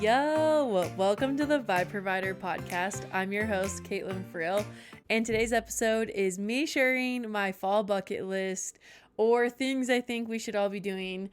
Yo, welcome to the Vibe Provider podcast. I'm your host, Caitlin Friel, and today's episode is me sharing my fall bucket list or things I think we should all be doing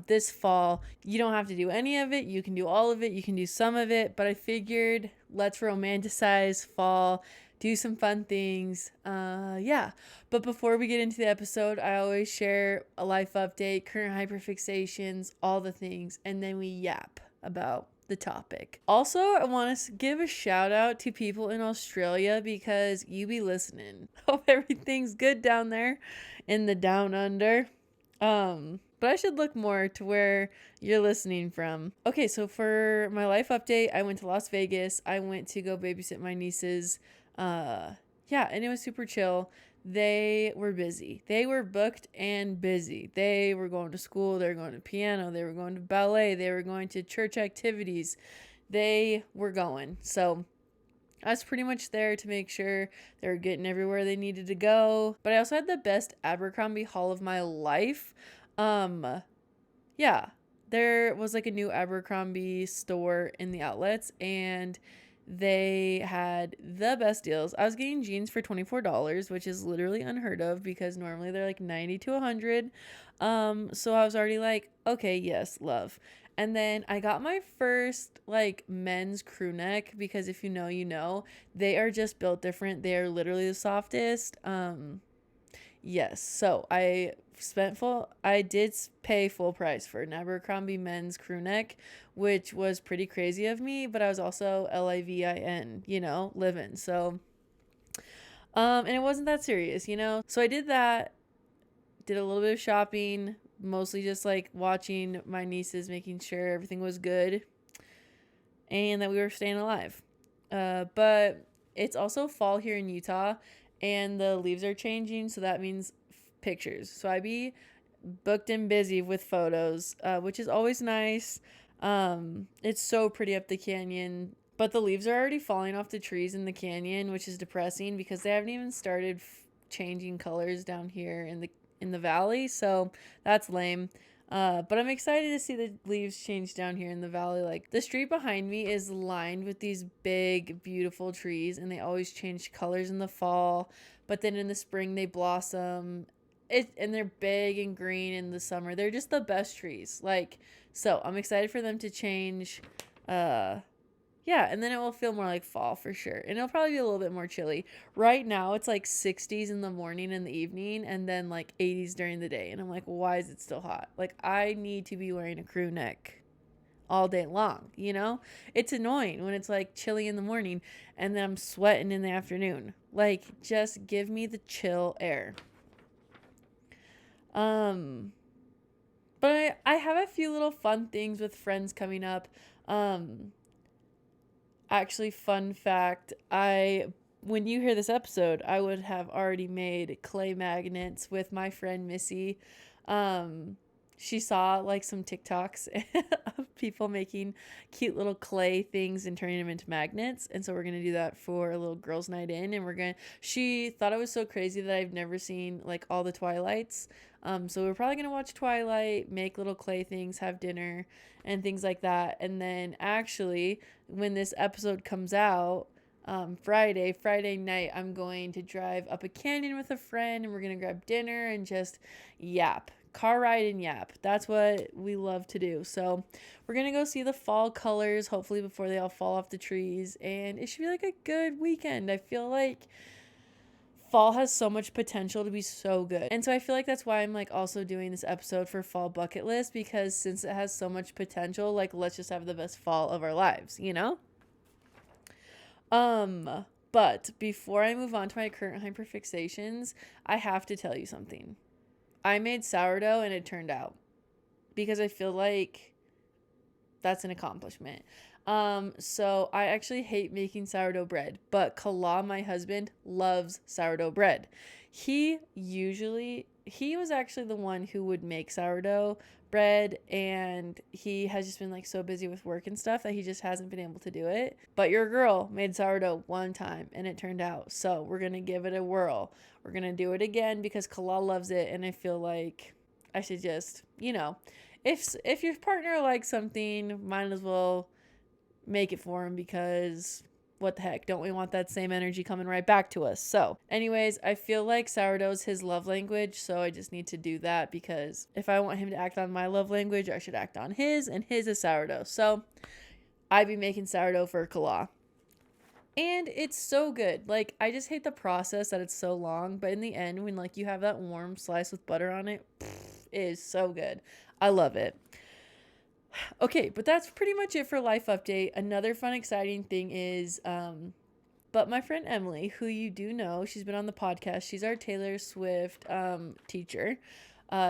this fall. You don't have to do any of it. You can do all of it. You can do some of it, but I figured let's romanticize fall, do some fun things. But before we get into the episode, I always share a life update, current hyperfixations, all the things, and then we yap about the topic. Also, I want to give a shout out to people in Australia because you be listening. Hope everything's good down there in the down under. But I should look more to where you're listening from. Okay, so for my life update, I went to Las Vegas. I went to go babysit my nieces. And it was super chill. They were busy. They were booked and busy. They were going to school. They were going to piano. They were going to ballet. They were going to church activities. They were going. So I was pretty much there to make sure they were getting everywhere they needed to go. But I also had the best Abercrombie haul of my life. There was like a new Abercrombie store in the outlets, and they had the best deals. I was getting jeans for $24, which is literally unheard of because normally they're like $90 to $100. So I was already like, okay, yes, love. And then I got my first like men's crew neck because if you know, you know, they are just built different. They are literally the softest. Yes. So I did pay full price for an Abercrombie men's crew neck, which was pretty crazy of me, but I was also LIVIN, living. So, and it wasn't that serious, So I did that, did a little bit of shopping, mostly just like watching my nieces, making sure everything was good and that we were staying alive. But it's also fall here in Utah and the leaves are changing, so that means pictures. So I be booked and busy with photos, which is always nice. It's so pretty up the canyon, but the leaves are already falling off the trees in the canyon, which is depressing because they haven't even started changing colors down here in the valley, so that's lame. But I'm excited to see the leaves change down here in the valley. Like the street behind me is lined with these big, beautiful trees, and they always change colors in the fall. But then in the spring they blossom. And they're big and green in the summer. They're just the best trees. So I'm excited for them to change. And then it will feel more like fall for sure. And it'll probably be a little bit more chilly. Right now, it's like 60s in the morning and the evening, and then like 80s during the day. And I'm like, why is it still hot? Like, I need to be wearing a crew neck all day long, It's annoying when it's like chilly in the morning and then I'm sweating in the afternoon. Like, just give me the chill air. But I have a few little fun things with friends coming up. Actually, fun fact, when you hear this episode, I would have already made clay magnets with my friend Missy. She saw like some TikToks of people making cute little clay things and turning them into magnets. And so we're going to do that for a little girls' night in. And she thought it was so crazy that I've never seen like all the Twilights. So we're probably going to watch Twilight, make little clay things, have dinner and things like that. And then actually when this episode comes out, Friday night, I'm going to drive up a canyon with a friend and we're going to grab dinner and just yap. Car ride and yap. That's what we love to do. So we're going to go see the fall colors, hopefully before they all fall off the trees. And it should be like a good weekend. I feel like fall has so much potential to be so good. And so I feel like that's why I'm like also doing this episode for fall bucket list, because since it has so much potential, like let's just have the best fall of our lives, But before I move on to my current hyperfixations, I have to tell you something. I made sourdough and it turned out, because I feel like that's an accomplishment. So I actually hate making sourdough bread, but Kala, my husband, loves sourdough bread. He was actually the one who would make sourdough bread, and he has just been like so busy with work and stuff that he just hasn't been able to do it. But your girl made sourdough one time and it turned out. So we're going to give it a whirl. We're going to do it again because Kala loves it, and I feel like I should just, if your partner likes something, might as well make it for him because what the heck, don't we want that same energy coming right back to us? So anyways, I feel like sourdough is his love language, so I just need to do that, because if I want him to act on my love language, I should act on his, and his is sourdough. So I'd be making sourdough for Kala. And it's so good. Like, I just hate the process that it's so long, but in the end, when like you have that warm slice with butter on it, it is so good. I love it. Okay, but that's pretty much it for life update. Another fun, exciting thing is, but my friend Emily, who you do know, she's been on the podcast. She's our Taylor Swift teacher.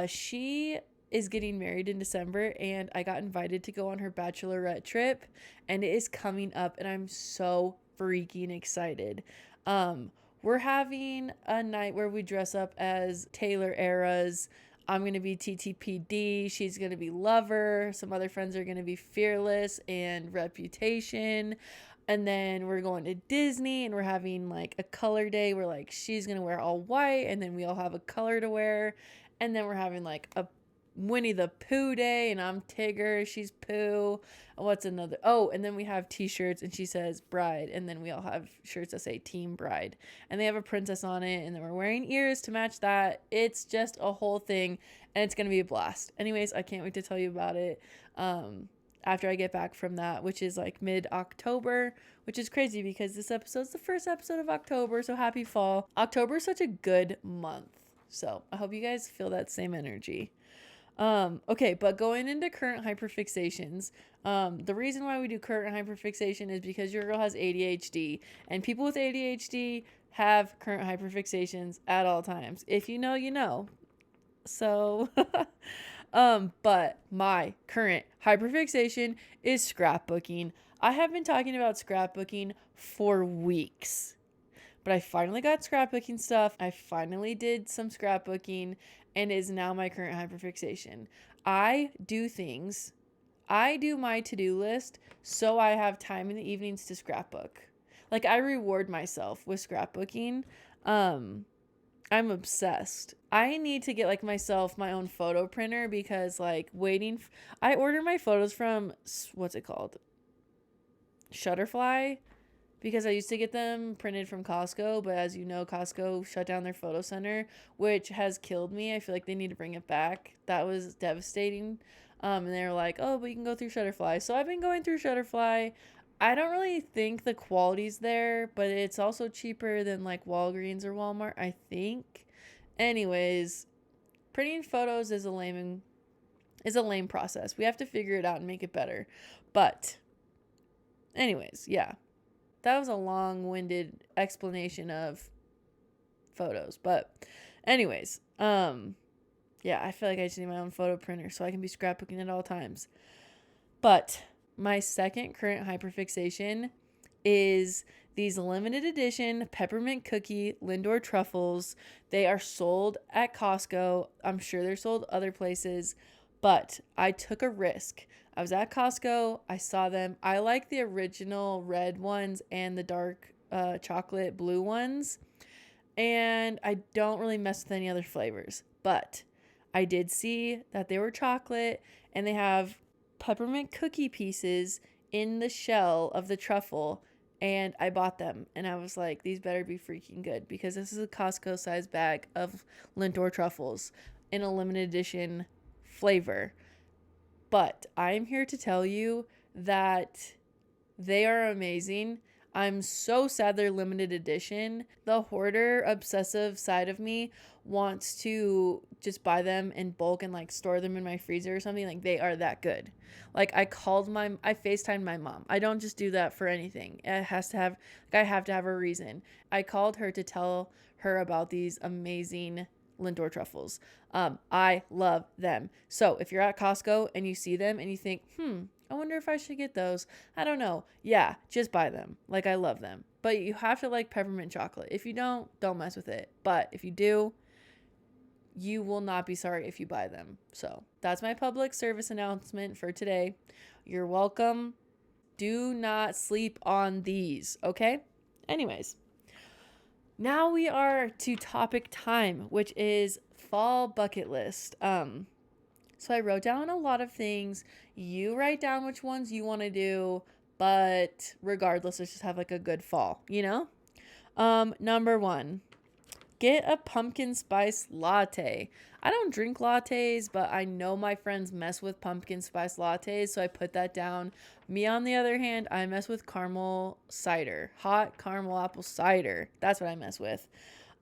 She is getting married in December, and I got invited to go on her bachelorette trip, and it is coming up, and I'm so freaking excited. We're having a night where we dress up as Taylor eras. I'm going to be TTPD. She's going to be Lover. Some other friends are going to be Fearless and Reputation. And then we're going to Disney, and we're having like a color day where like she's going to wear all white, and then we all have a color to wear. And then we're having like a Winnie the Pooh day, and I'm Tigger, she's Pooh. What's another? Oh, and then we have t-shirts, and she says bride, and then we all have shirts that say Team Bride, and they have a princess on it, and then we're wearing ears to match that. It's just a whole thing, and it's gonna be a blast. Anyways, I can't wait to tell you about it after I get back from that, which is like mid-October, which is crazy because this episode's the first episode of October, so happy fall. October is such a good month, so I hope you guys feel that same energy. Okay, but going into current hyperfixations, the reason why we do current hyperfixation is because your girl has ADHD, and people with ADHD have current hyperfixations at all times. If you know, you know. So, but my current hyperfixation is scrapbooking. I have been talking about scrapbooking for weeks, but I finally got scrapbooking stuff. I finally did some scrapbooking, and is now my current hyperfixation. I do my to-do list so I have time in the evenings to scrapbook. Like, I reward myself with scrapbooking. I'm obsessed. I need to get like myself my own photo printer, because like I order my photos from, what's it called? Shutterfly. Because I used to get them printed from Costco, but as you know, Costco shut down their photo center, which has killed me. I feel like they need to bring it back. That was devastating. And they were like, oh, but you can go through Shutterfly. So I've been going through Shutterfly. I don't really think the quality's there, but it's also cheaper than like Walgreens or Walmart, I think. Anyways, printing photos is a lame process. We have to figure it out and make it better. But anyways, yeah. That was a long-winded explanation of photos. But anyways, yeah, I feel like I just need my own photo printer so I can be scrapbooking at all times. But my second current hyperfixation is these limited edition peppermint cookie Lindor truffles. They are sold at Costco. I'm sure they're sold other places, but I took a risk. I was at Costco. I saw them. I like the original red ones and the dark chocolate blue ones. And I don't really mess with any other flavors. But I did see that they were chocolate, and they have peppermint cookie pieces in the shell of the truffle. And I bought them. And I was like, these better be freaking good, because this is a Costco size bag of Lindor truffles in a limited edition flavor. But I'm here to tell you that they are amazing. I'm so sad they're limited edition. The hoarder, obsessive side of me wants to just buy them in bulk and like store them in my freezer or something. Like, they are that good. Like, I FaceTimed my mom. I don't just do that for anything. I have to have a reason. I called her to tell her about these amazing Lindor truffles. I love them. So if you're at Costco and you see them and you think, I wonder if I should get those, I don't know. Yeah, just buy them. Like, I love them. But you have to like peppermint chocolate. If you don't mess with it. But if you do, you will not be sorry if you buy them. So that's my public service announcement for today. You're welcome. Do not sleep on these, okay? Anyways. Now we are to topic time, which is fall bucket list. So I wrote down a lot of things. You write down which ones you want to do, But regardless, let's just have like a good fall, you know? Number 1, get a pumpkin spice latte. I don't drink lattes, but I know my friends mess with pumpkin spice lattes, so I put that down. Me, on the other hand, I mess with caramel cider, hot caramel apple cider. That's what I mess with.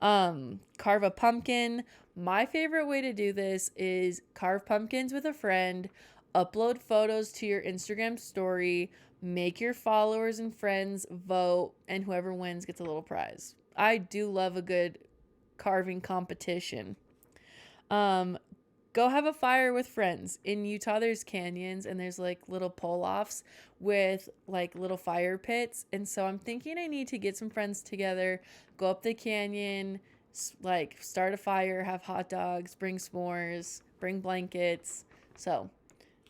Carve a pumpkin. My favorite way to do this is carve pumpkins with a friend, upload photos to your Instagram story, make your followers and friends vote, and whoever wins gets a little prize. I do love a good carving competition. Go have a fire with friends. In Utah, there's canyons and there's like little pull-offs with like little fire pits. And so I'm thinking I need to get some friends together, go up the canyon, like start a fire, have hot dogs, bring s'mores, bring blankets. So,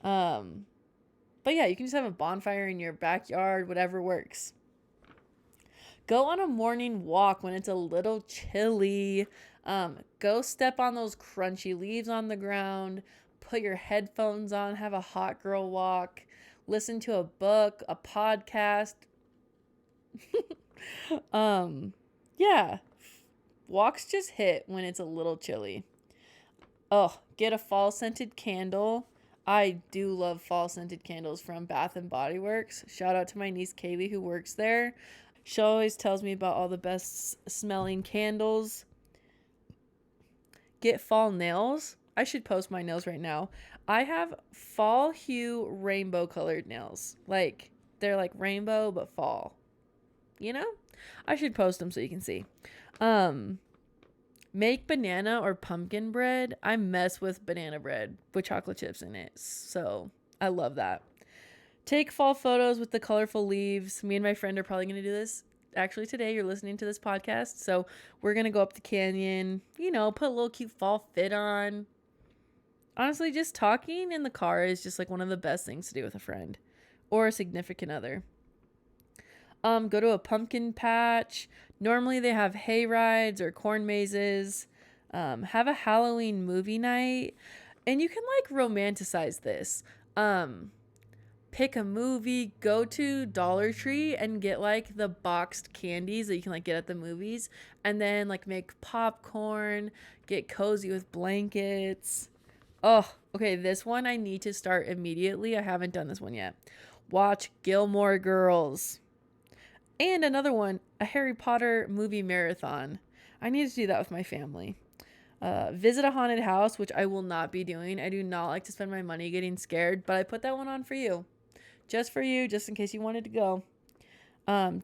but yeah, you can just have a bonfire in your backyard, whatever works. Go on a morning walk when it's a little chilly. Go step on those crunchy leaves on the ground. Put your headphones on. Have a hot girl walk. Listen to a book, a podcast. Yeah. Walks just hit when it's a little chilly. Oh, get a fall scented candle. I do love fall scented candles from Bath and Body Works. Shout out to my niece Kaylee who works there. She always tells me about all the best smelling candles. Get fall nails. I should post my nails right now. I have fall hue rainbow colored nails. Like, they're like rainbow but fall. You know? I should post them so you can see. Make banana or pumpkin bread. I mess with banana bread with chocolate chips in it. So, I love that. Take fall photos with the colorful leaves. Me and my friend are probably going to do this. Actually, today you're listening to this podcast. So we're going to go up the canyon, you know, put a little cute fall fit on. Honestly, just talking in the car is just like one of the best things to do with a friend or a significant other. Go to a pumpkin patch. Normally they have hay rides or corn mazes. Have a Halloween movie night. And you can like romanticize this. Pick a movie, go to Dollar Tree and get like the boxed candies that you can like get at the movies, and then like make popcorn, get cozy with blankets. Oh, okay, this one I need to start immediately. I haven't done this one yet. Watch Gilmore Girls. And another one, a Harry Potter movie marathon. I need to do that with my family. Visit a haunted house, which I will not be doing. I do not like to spend my money getting scared, but I put that one on for you. Just for you, just in case you wanted to go.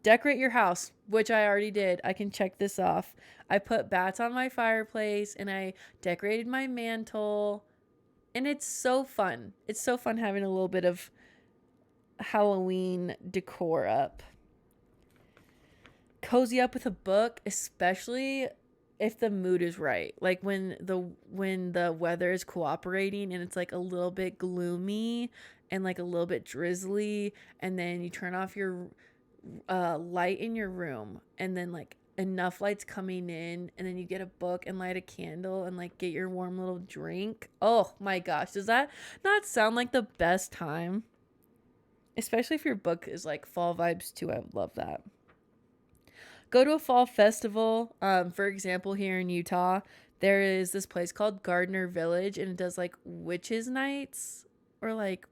Decorate your house, which I already did. I can check this off. I put bats on my fireplace and I decorated my mantle. And it's so fun. It's so fun having a little bit of Halloween decor up. Cozy up with a book, especially if the mood is right. Like when the weather is cooperating and it's like a little bit gloomy and like a little bit drizzly, and then you turn off your light in your room, and then like enough light's coming in, and then you get a book and light a candle and like get your warm little drink. Oh my gosh, does that not sound like the best time? Especially if your book is like fall vibes too. I would love that. Go to a fall festival. For example, here in Utah, there is this place called Gardner Village, and it does like witches nights, or like,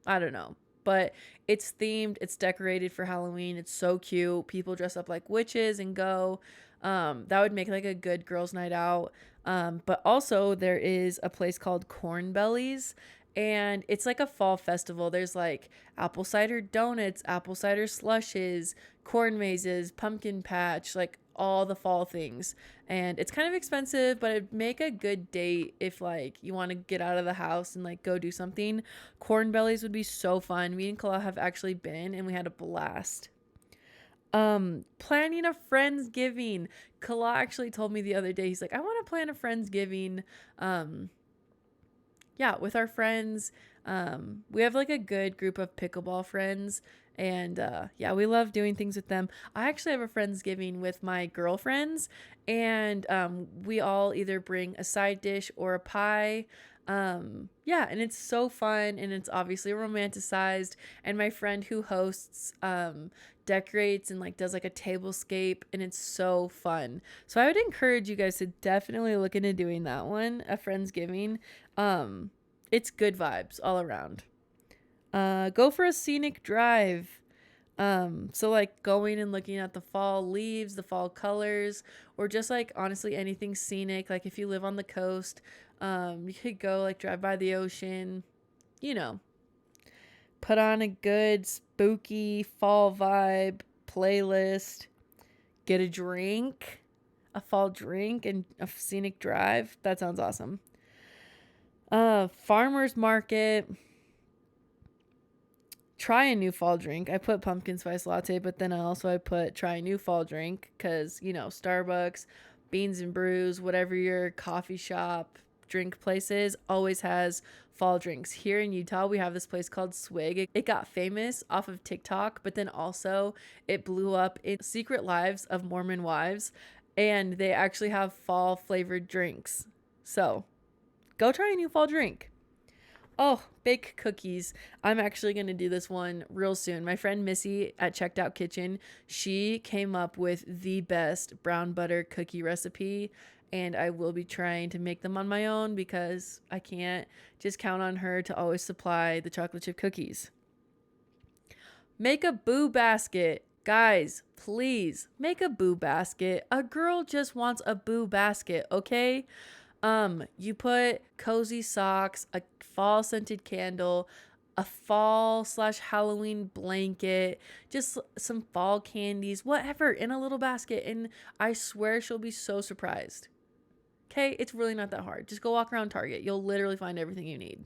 I don't know, but it's themed. It's decorated for Halloween. It's so cute. People dress up like witches and go. That would make like a good girls' night out. But also there is a place called Corn Bellies, and it's like a fall festival. There's like apple cider donuts, apple cider slushes, corn mazes, pumpkin patch, like all the fall things. And it's kind of expensive, but it'd make a good date if like you want to get out of the house and like go do something. Corn bellies would be so fun. Me and Kala have actually been, and we had a blast. Planning a Friendsgiving. Kala actually told me the other day, he's like, I want to plan a Friendsgiving. Yeah, with our friends. We have like a good group of pickleball friends, and yeah, we love doing things with them. I actually have a Friendsgiving with my girlfriends, and we all either bring a side dish or a pie. Yeah, and it's so fun, and it's obviously romanticized, and my friend who hosts decorates and like does like a tablescape, and it's so fun. So I would encourage you guys to definitely look into doing that one, a Friendsgiving. It's good vibes all around. Go for a scenic drive. So like going and looking at the fall leaves, the fall colors, or just like honestly anything scenic. Like if you live on the coast, you could go like drive by the ocean, you know, put on a good spooky fall vibe playlist, get a drink, a fall drink, and a scenic drive. That sounds awesome. Farmers market. Try a new fall drink. I put pumpkin spice latte, but then I put try a new fall drink because, Starbucks, Beans and Brews, whatever your coffee shop drink place is, always has fall drinks. Here in Utah, we have this place called Swig. It got famous off of TikTok, but then also it blew up in Secret Lives of Mormon Wives, and they actually have fall flavored drinks. So go try a new fall drink. Oh, bake cookies. I'm actually going to do this one real soon. My friend Missy at Checked Out Kitchen, she came up with the best brown butter cookie recipe, and I will be trying to make them on my own because I can't just count on her to always supply the chocolate chip cookies. Make a boo basket. Guys, please make a boo basket. A girl just wants a boo basket, okay? You put cozy socks, a fall scented candle, a fall / Halloween blanket, just some fall candies, whatever, in a little basket, and I swear she'll be so surprised. Okay, it's really not that hard. Just go walk around Target. You'll literally find everything you need.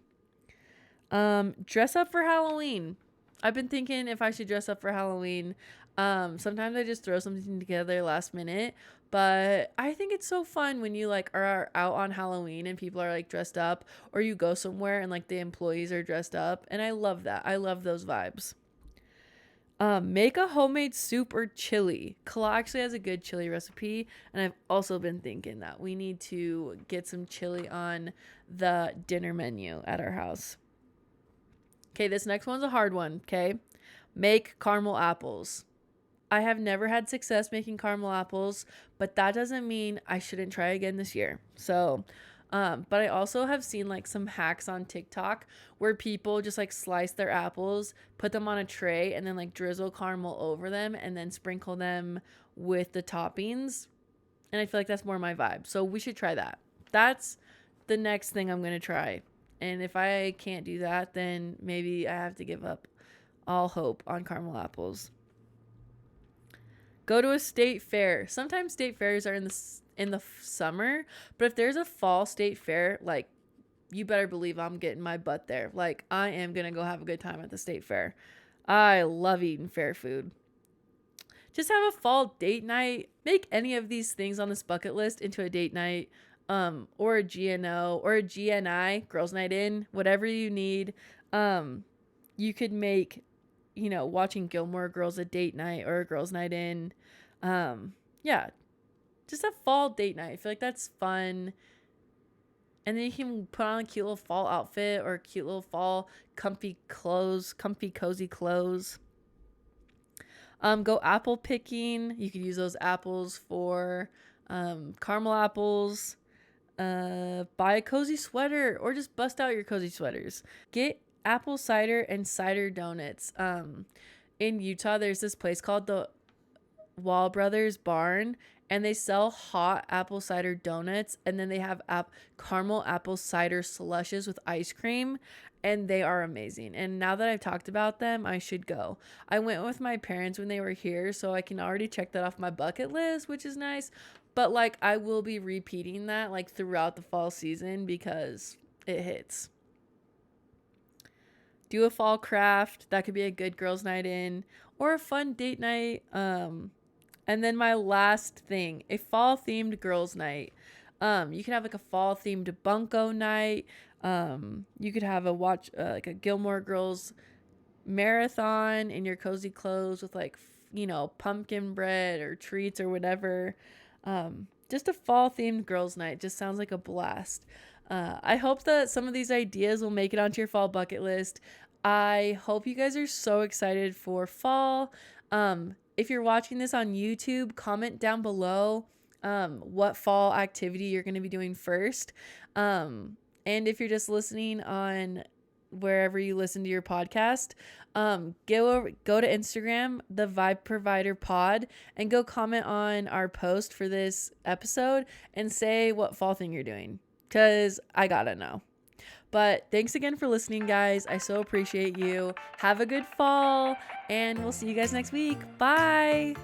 Dress up for Halloween. I've been thinking if I should dress up for Halloween. Sometimes I just throw something together last minute, but I think it's so fun when you like are out on Halloween and people are like dressed up, or you go somewhere and like the employees are dressed up, and I love that. I love those vibes. Make a homemade soup or chili. Kala actually has a good chili recipe, and I've also been thinking that we need to get some chili on the dinner menu at our house. Okay, this next one's a hard one, okay? Make caramel apples. I have never had success making caramel apples, but that doesn't mean I shouldn't try again this year. So, but I also have seen like some hacks on TikTok where people just like slice their apples, put them on a tray, and then like drizzle caramel over them and then sprinkle them with the toppings. And I feel like that's more my vibe. So we should try that. That's the next thing I'm going to try. And if I can't do that, then maybe I have to give up all hope on caramel apples. Go to a state fair. Sometimes state fairs are in the summer, but if there's a fall state fair, like you better believe I'm getting my butt there. Like I am going to go have a good time at the state fair. I love eating fair food. Just have a fall date night. Make any of these things on this bucket list into a date night. Or a GNO or a GNI, girls night in, whatever you need. You could make, watching Gilmore Girls a date night or a girls night in. Yeah, just a fall date night. I feel like that's fun. And then you can put on a cute little fall outfit or a cute little fall comfy cozy clothes. Go apple picking. You could use those apples for caramel apples. Buy a cozy sweater or just bust out your cozy sweaters. Get apple cider and cider donuts. In Utah, there's this place called the Wall Brothers Barn, and they sell hot apple cider donuts, and then they have caramel apple cider slushes with ice cream, and they are amazing. And now that I've talked about them, I should go. I went with my parents when they were here, so I can already check that off my bucket list, which is nice. But like I will be repeating that like throughout the fall season because it hits. Do a fall craft. That could be a good girls' night in or a fun date night. And then my last thing, a fall themed girls' night. You could have like a fall themed bunko night. You could have like a Gilmore Girls marathon in your cozy clothes with like pumpkin bread or treats or whatever. Just a fall themed girls' night just sounds like a blast. I hope that some of these ideas will make it onto your fall bucket list. I hope you guys are so excited for fall. If you're watching this on YouTube, comment down below what fall activity you're going to be doing first. And if you're just listening on wherever you listen to your podcast, go to Instagram, the Vibe Provider Pod, and go comment on our post for this episode and say what fall thing you're doing, because I gotta know. But thanks again for listening, guys. I so appreciate you. Have a good fall, and we'll see you guys next week. Bye.